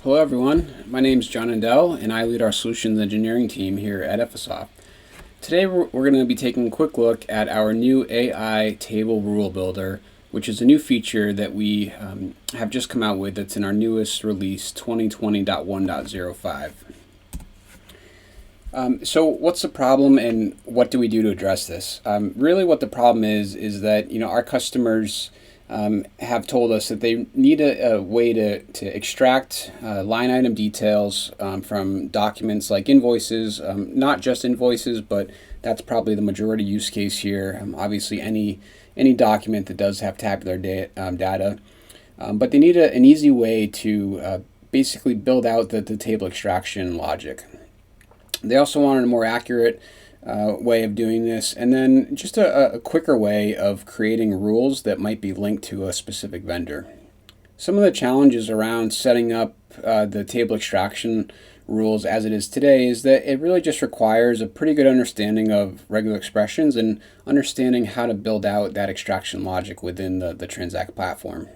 Hello everyone, my name is John Endell and I lead our solutions engineering team here at Ephesoft. Today we're going to be taking a quick look at our new AI table rule builder, which is a new feature that we have just come out with that's in our newest release 2020.1.05. So what's the problem and what do we do to address this? Really what the problem is that our customers have told us that they need a way to extract line item details from documents like invoices, not just invoices, but that's probably the majority use case here. Obviously, any document that does have tabular data, but they need an easy way to basically build out the table extraction logic. They also wanted a more accurate way of doing this, and then just a quicker way of creating rules that might be linked to a specific vendor. Some of the challenges around setting up the table extraction rules as it is today is that it really just requires a pretty good understanding of regular expressions and understanding how to build out that extraction logic within the Transact platform.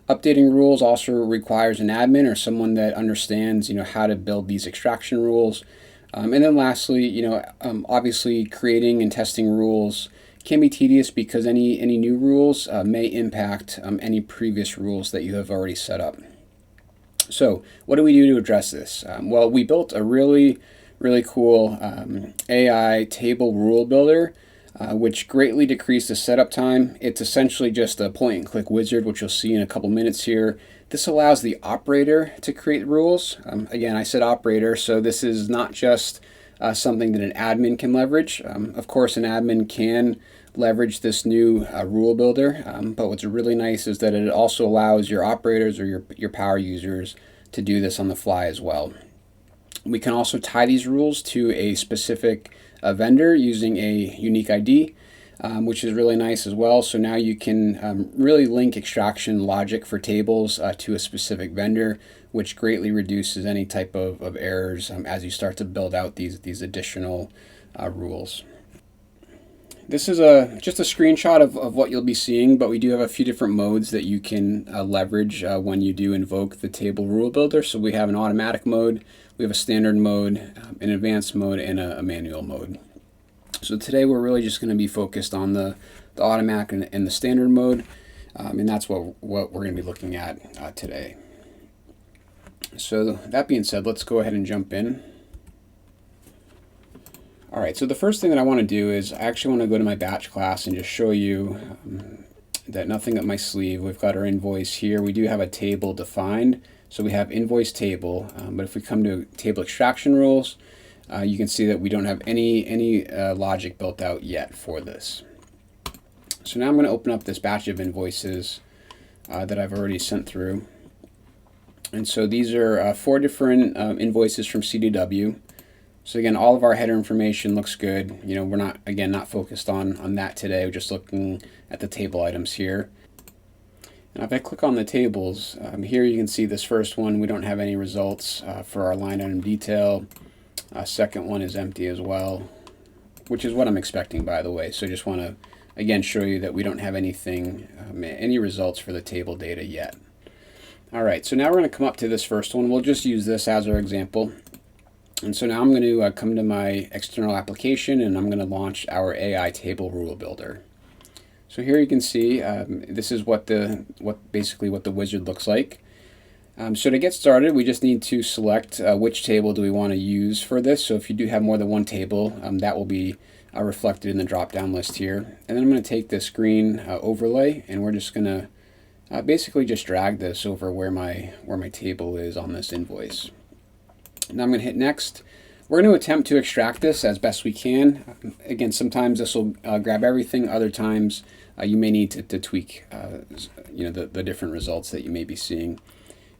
Updating rules also requires an admin or someone that understands how to build these extraction rules. And then lastly, obviously creating and testing rules can be tedious because any new rules may impact any previous rules that you have already set up. So what do we do to address this? Well, we built a really cool AI table rule builder, which greatly decreased the setup time. It's essentially just a point and click wizard, which you'll see in a couple minutes here. This allows the operator to create rules. Again, I said operator, so this is not just something that an admin can leverage. Of course, an admin can leverage this new rule builder, but what's really nice is that it also allows your operators or your power users to do this on the fly as well. We can also tie these rules to a specific vendor using a unique ID, which is really nice as well. So now you can really link extraction logic for tables to a specific vendor, which greatly reduces any type of errors as you start to build out these additional rules. This is just a screenshot of what you'll be seeing, but we do have a few different modes that you can leverage when you do invoke the table rule builder. So we have an automatic mode, we have a standard mode, an advanced mode, and a manual mode. So today we're really just going to be focused on the automatic and the standard mode, and that's what we're going to be looking at today. So that being said, let's go ahead and jump in. All right, so the first thing that I want to do is I actually want to go to my batch class and just show you that nothing up my sleeve. We've got our invoice here. We do have a table defined, so we have invoice table, but if we come to table extraction rules, you can see that we don't have any logic built out yet for this. So now I'm going to open up this batch of invoices that I've already sent through. And so these are 4 different invoices from CDW. So again, all of our header information looks good. We're not focused on that today. We're just looking at the table items here. And if I click on the tables, here you can see this first one, we don't have any results for our line item detail. Second one is empty as well, which is what I'm expecting, by the way. So I just want to, again, show you that we don't have any results for the table data yet. All right, so now we're going to come up to this first one. We'll just use this as our example. And so now I'm going to come to my external application and I'm going to launch our AI table rule builder. So here you can see this is basically what the wizard looks like. So to get started, we just need to select which table do we want to use for this. So if you do have more than one table, that will be reflected in the drop-down list here. And then I'm going to take this green overlay, and we're just going to basically just drag this over where my table is on this invoice. Now I'm going to hit next. We're going to attempt to extract this as best we can. Again, sometimes this will grab everything. Other times you may need to tweak the different results that you may be seeing.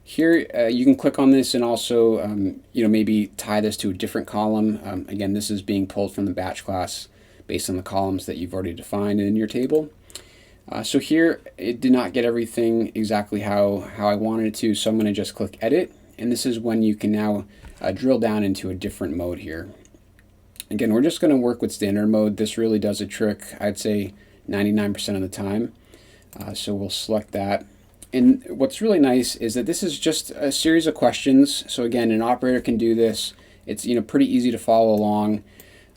Here you can click on this and also maybe tie this to a different column. Again, this is being pulled from the batch class based on the columns that you've already defined in your table. So here it did not get everything exactly how I wanted it to, so I'm going to just click edit, and this is when you can now drill down into a different mode here. Again, we're just going to work with standard mode. This really does a trick, I'd say 99% of the time. So we'll select that. And what's really nice is that this is just a series of questions. So again, an operator can do this. It's pretty easy to follow along.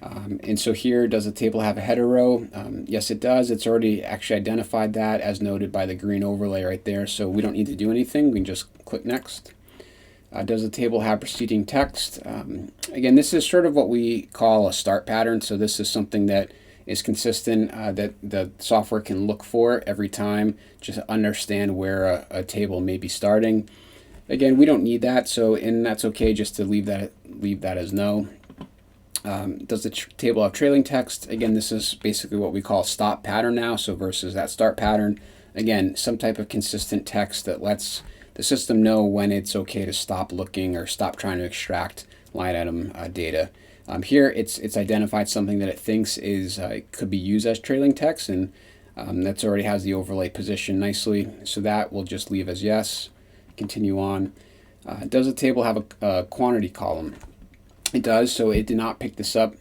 And so here, does the table have a header row? Yes, it does. It's already actually identified that as noted by the green overlay right there. So we don't need to do anything. We can just click next. Does the table have preceding text? Again, this is sort of what we call a start pattern. So this is something that is consistent that the software can look for every time, just to understand where a table may be starting. Again, we don't need that, and that's okay just to leave that as no. Does the table have trailing text? Again, this is basically what we call stop pattern now. So versus that start pattern, again, some type of consistent text that lets the system know when it's okay to stop looking or stop trying to extract line item data. Here, it's identified something that it thinks is could be used as trailing text, and that's already has the overlay positioned nicely. So that we'll just leave as yes. Continue on. Does the table have a quantity column? It does, so it did not pick this up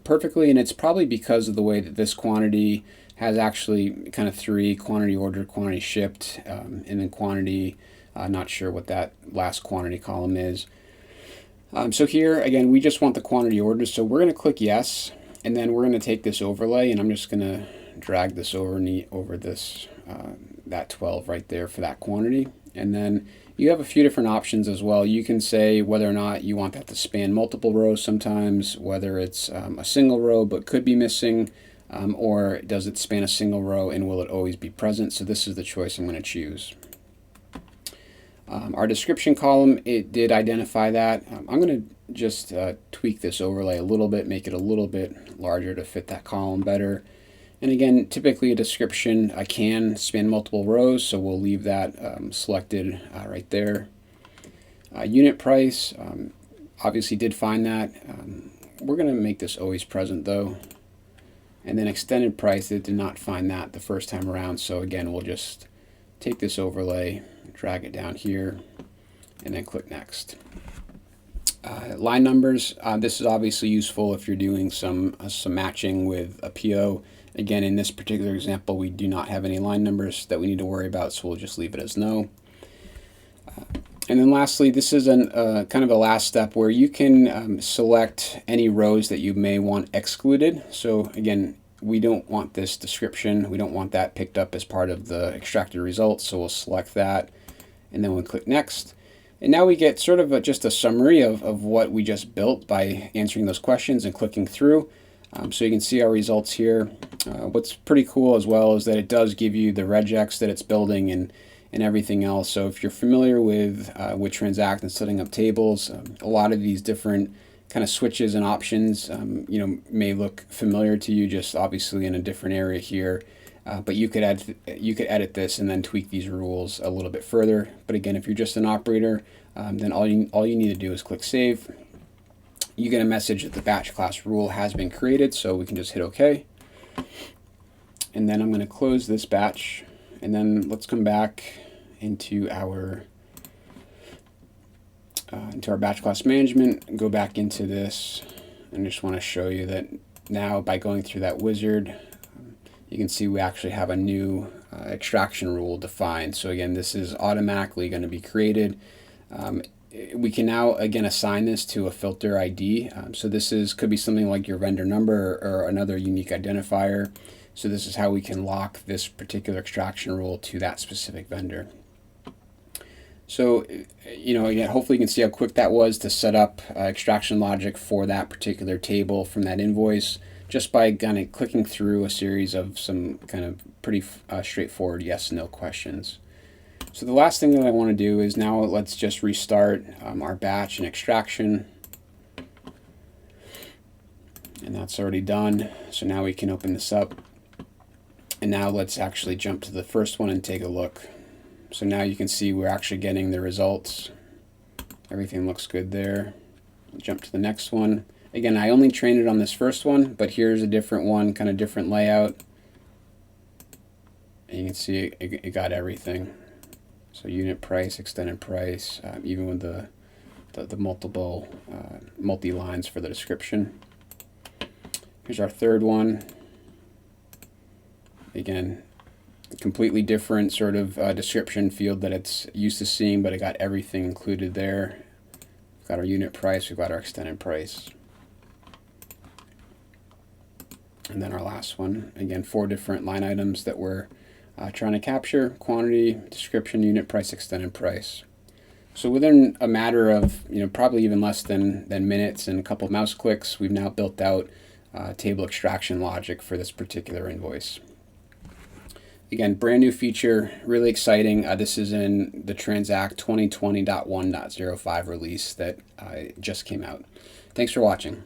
perfectly, and it's probably because of the way that this quantity has actually kind of three: quantity ordered, quantity shipped, and then quantity, not sure what that last quantity column is. So here, again, we just want the quantity ordered, so we're going to click yes, and then we're going to take this overlay, and I'm just going to drag this over this that 12 right there for that quantity. And then you have a few different options as well. You can say whether or not you want that to span multiple rows sometimes, whether it's a single row but could be missing, or does it span a single row and will it always be present? So this is the choice I'm going to choose. Our description column, it did identify that. I'm going to just tweak this overlay a little bit, make it a little bit larger to fit that column better. And again, typically a description can span multiple rows, so we'll leave that selected right there. Unit price, obviously did find that. We're going to make this always present though. And then extended price, it did not find that the first time around, so again, we'll just take this overlay, drag it down here, and then click next. Line numbers, this is obviously useful if you're doing some matching with a PO. Again, in this particular example, we do not have any line numbers that we need to worry about, so we'll just leave it as no. And then lastly, this is kind of a last step where you can select any rows that you may want excluded. So again, we don't want this description. We don't want that picked up as part of the extracted results, so we'll select that, and then we'll click next. And now we get sort of just a summary of what we just built by answering those questions and clicking through. So you can see our results here. What's pretty cool as well is that it does give you the regex that it's building and everything else. So if you're familiar with Transact and setting up tables, a lot of these different kind of switches and options may look familiar to you, just obviously in a different area here. But you could edit this and then tweak these rules a little bit further. But again, if you're just an operator, then all you need to do is click save. You get a message that the batch class rule has been created, so we can just hit OK. And then I'm going to close this batch, and then let's come back into our batch class management and go back into this. And just want to show you that now by going through that wizard, you can see we actually have a new extraction rule defined. So again, this is automatically going to be created. We can now again assign this to a filter ID. So this could be something like your vendor number or another unique identifier. So this is how we can lock this particular extraction rule to that specific vendor. So, again, hopefully you can see how quick that was to set up extraction logic for that particular table from that invoice, just by kind of clicking through a series of some kind of pretty straightforward yes/no questions. So the last thing that I want to do is now let's just restart our batch and extraction. And that's already done. So now we can open this up. And now let's actually jump to the first one and take a look. So now you can see we're actually getting the results. Everything looks good there. Jump to the next one. Again, I only trained it on this first one, but here's a different one, kind of different layout. And you can see it got everything. So unit price, extended price, even with the multiple multi-lines for the description. Here's our third one. Again, completely different sort of description field that it's used to seeing, but it got everything included there. We've got our unit price, we've got our extended price. And then our last one, again, 4 different line items that we're trying to capture: quantity, description, unit price, extended price. So within a matter of, probably even less than minutes and a couple of mouse clicks, we've now built out table extraction logic for this particular invoice. Again, brand new feature, really exciting. This is in the Transact 2020.1.05 release that just came out. Thanks for watching.